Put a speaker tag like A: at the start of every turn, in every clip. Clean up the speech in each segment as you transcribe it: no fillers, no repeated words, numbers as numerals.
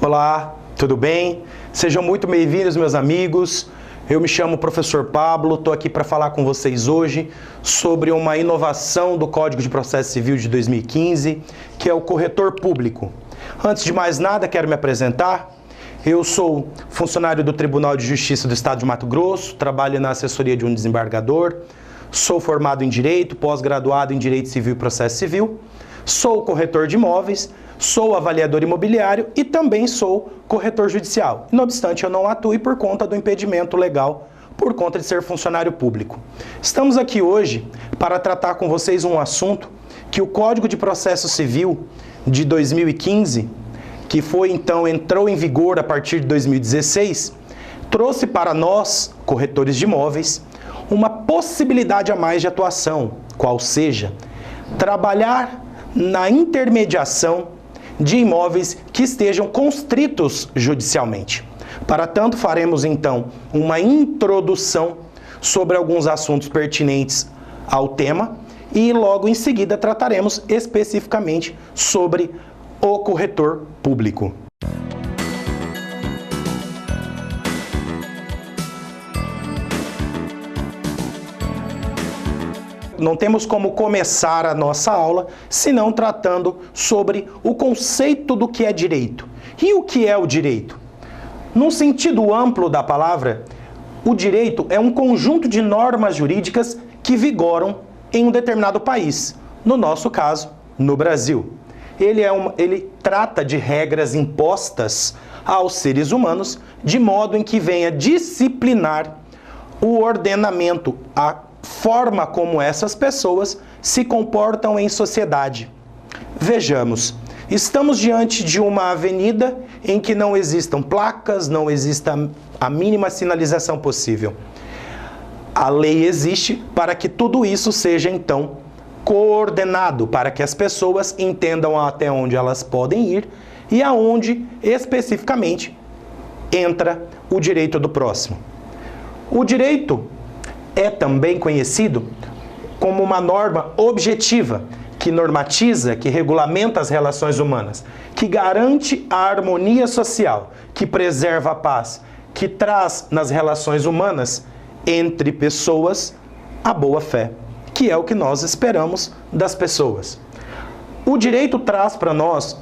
A: Olá, tudo bem? Sejam muito bem-vindos, meus amigos. Eu me chamo Professor Pablo, estou aqui para falar com vocês hoje sobre uma inovação do Código de Processo Civil de 2015, que é o corretor público. Antes de mais nada, quero me apresentar. Eu sou funcionário do Tribunal de Justiça do Estado de Mato Grosso, trabalho na assessoria de um desembargador, sou formado em Direito, pós-graduado em Direito Civil e Processo Civil, sou corretor de imóveis, sou avaliador imobiliário e também sou corretor judicial. Não obstante, eu não atuo por conta do impedimento legal, por conta de ser funcionário público. Estamos aqui hoje para tratar com vocês um assunto que o Código de Processo Civil de 2015, que entrou em vigor a partir de 2016, trouxe para nós, corretores de imóveis, uma possibilidade a mais de atuação, qual seja, trabalhar na intermediação de imóveis que estejam constritos judicialmente. Para tanto, faremos então uma introdução sobre alguns assuntos pertinentes ao tema e logo em seguida trataremos especificamente sobre o corretor público. Não temos como começar a nossa aula senão tratando sobre o conceito do que é direito. E o que é o direito? Num sentido amplo da palavra, o direito é um conjunto de normas jurídicas que vigoram em um determinado país, no nosso caso, no Brasil. Ele trata de regras impostas aos seres humanos, de modo em que venha disciplinar o ordenamento, a forma como essas pessoas se comportam em sociedade. Vejamos, estamos diante de uma avenida em que não existam placas, não exista a mínima sinalização possível. A lei existe para que tudo isso seja, então, coordenado, para que as pessoas entendam até onde elas podem ir e aonde, especificamente, entra o direito do próximo. O direito é também conhecido como uma norma objetiva, que normatiza, que regulamenta as relações humanas, que garante a harmonia social, que preserva a paz, que traz nas relações humanas entre pessoas a boa-fé, que é o que nós esperamos das pessoas. O direito traz para nós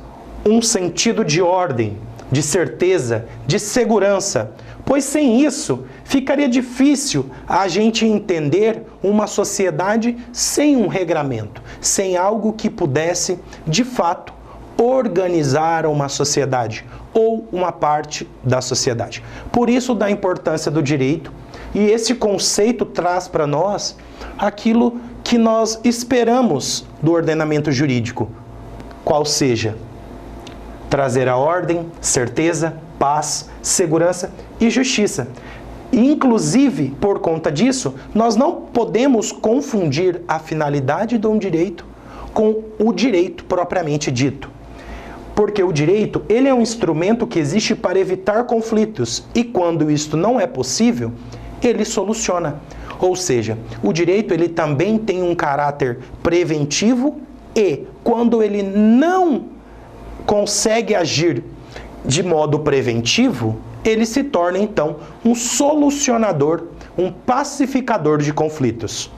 A: um sentido de ordem, de certeza, de segurança, pois sem isso ficaria difícil a gente entender uma sociedade sem um regramento, sem algo que pudesse, de fato, organizar uma sociedade ou uma parte da sociedade. Por isso, da importância do direito, e esse conceito traz para nós aquilo que nós esperamos do ordenamento jurídico, qual seja trazer a ordem, certeza, paz, segurança e justiça. E, inclusive, por conta disso, nós não podemos confundir a finalidade de um direito com o direito propriamente dito. Porque o direito, ele é um instrumento que existe para evitar conflitos e quando isto não é possível, ele soluciona. Ou seja, o direito ele também tem um caráter preventivo e quando ele não consegue agir de modo preventivo, ele se torna então um solucionador, um pacificador de conflitos.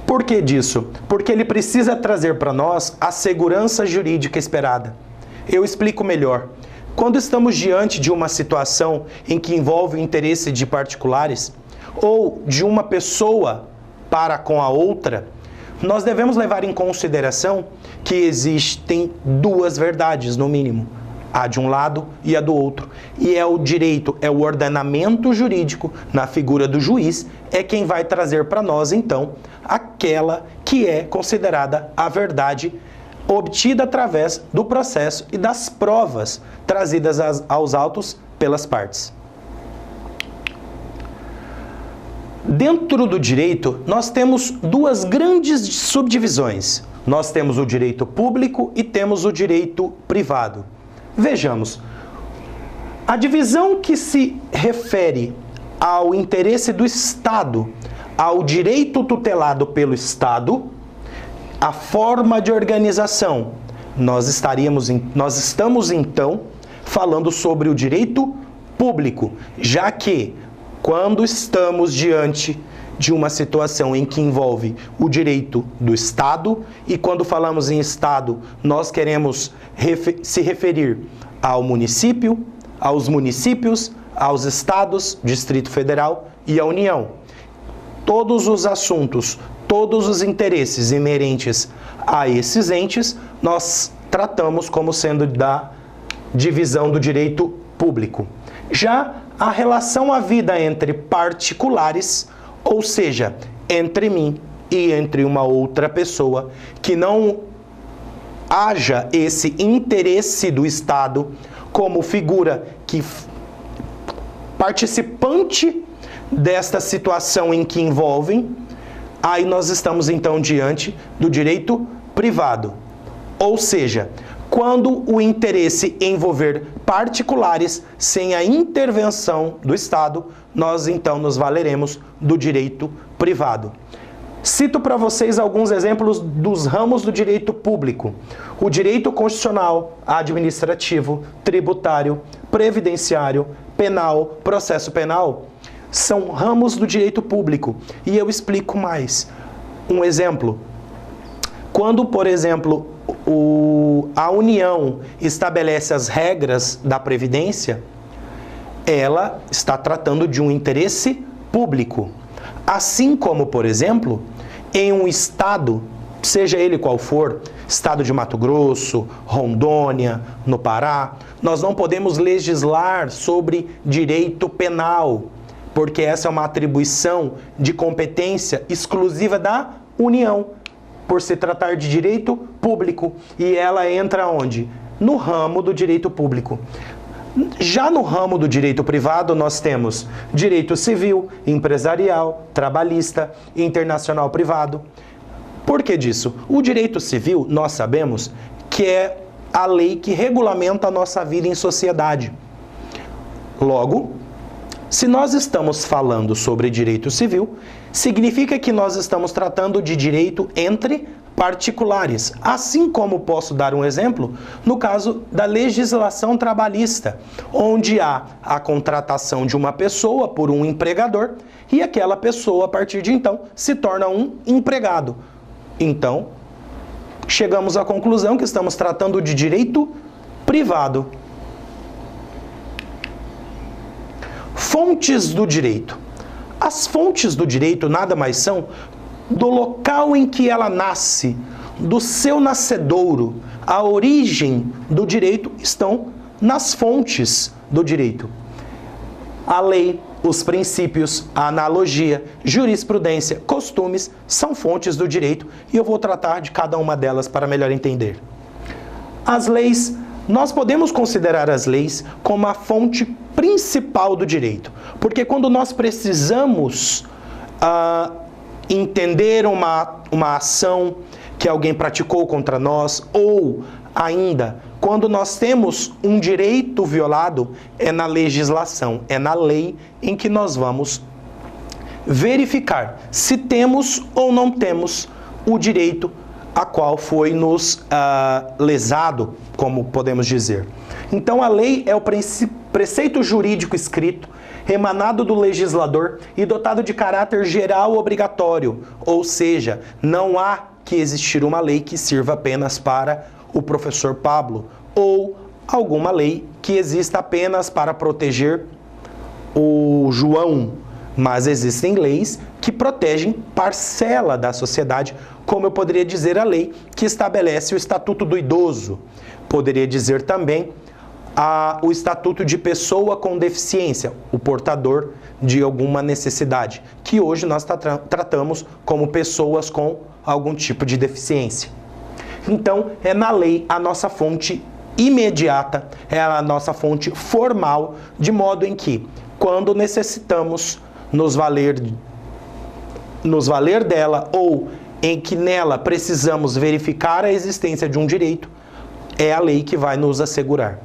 A: Por que disso? Porque ele precisa trazer para nós a segurança jurídica esperada. Eu explico melhor. Quando estamos diante de uma situação em que envolve o interesse de particulares ou de uma pessoa para com a outra, nós devemos levar em consideração que existem duas verdades, no mínimo. A de um lado e a do outro. E é o direito, é o ordenamento jurídico, na figura do juiz, é quem vai trazer para nós, então, aquela que é considerada a verdade obtida através do processo e das provas trazidas aos autos pelas partes. Dentro do direito, nós temos duas grandes subdivisões. Nós temos o direito público e temos o direito privado. Vejamos, a divisão que se refere ao interesse do Estado, ao direito tutelado pelo Estado, a forma de organização, nós estamos então falando sobre o direito público, já que quando estamos diante de uma situação em que envolve o direito do Estado, e quando falamos em Estado, nós queremos se referir ao município, aos municípios, aos estados, Distrito Federal e à União. Todos os assuntos, todos os interesses inerentes a esses entes, nós tratamos como sendo da divisão do direito público. Já a relação à vida entre particulares, ou seja, entre mim e entre uma outra pessoa, que não haja esse interesse do Estado como figura que participante desta situação em que envolvem, aí nós estamos então diante do direito privado. Ou seja, quando o interesse envolver particulares sem a intervenção do Estado, nós então nos valeremos do direito privado. Cito para vocês alguns exemplos dos ramos do direito público: o direito constitucional, administrativo, tributário, previdenciário, penal, processo penal. São ramos do direito público. E eu explico mais. Um exemplo: quando, por exemplo, a União estabelece as regras da Previdência, ela está tratando de um interesse público. Assim como, por exemplo, em um estado, seja ele qual for, estado de Mato Grosso, Rondônia, no Pará, nós não podemos legislar sobre direito penal, porque essa é uma atribuição de competência exclusiva da União, por se tratar de direito público, e ela entra onde? No ramo do direito público. Já no ramo do direito privado, nós temos direito civil, empresarial, trabalhista, internacional privado. Por que disso? O direito civil, nós sabemos que é a lei que regulamenta a nossa vida em sociedade. Logo, se nós estamos falando sobre direito civil, significa que nós estamos tratando de direito entre particulares. Assim como posso dar um exemplo no caso da legislação trabalhista, onde há a contratação de uma pessoa por um empregador e aquela pessoa, a partir de então, se torna um empregado. Então, chegamos à conclusão que estamos tratando de direito privado. Fontes do direito. As fontes do direito nada mais são do local em que ela nasce, do seu nascedouro. A origem do direito estão nas fontes do direito. A lei, os princípios, a analogia, jurisprudência, costumes são fontes do direito e eu vou tratar de cada uma delas para melhor entender. As leis, nós podemos considerar as leis como a fonte principal do direito, porque quando nós precisamos entender uma ação que alguém praticou contra nós, ou ainda, quando nós temos um direito violado, é na legislação, é na lei em que nós vamos verificar se temos ou não temos o direito a qual foi nos lesado, como podemos dizer. Então a lei é o preceito jurídico escrito, emanado do legislador e dotado de caráter geral obrigatório, ou seja, não há que existir uma lei que sirva apenas para o professor Pablo, ou alguma lei que exista apenas para proteger o João, mas existem leis que protegem parcela da sociedade, como eu poderia dizer a lei que estabelece o Estatuto do Idoso, poderia dizer também o Estatuto de Pessoa com Deficiência, o portador de alguma necessidade, que hoje nós tratamos como pessoas com algum tipo de deficiência. Então, é na lei a nossa fonte imediata, é a nossa fonte formal, de modo em que, quando necessitamos nos valer dela, ou em que nela precisamos verificar a existência de um direito, é a lei que vai nos assegurar.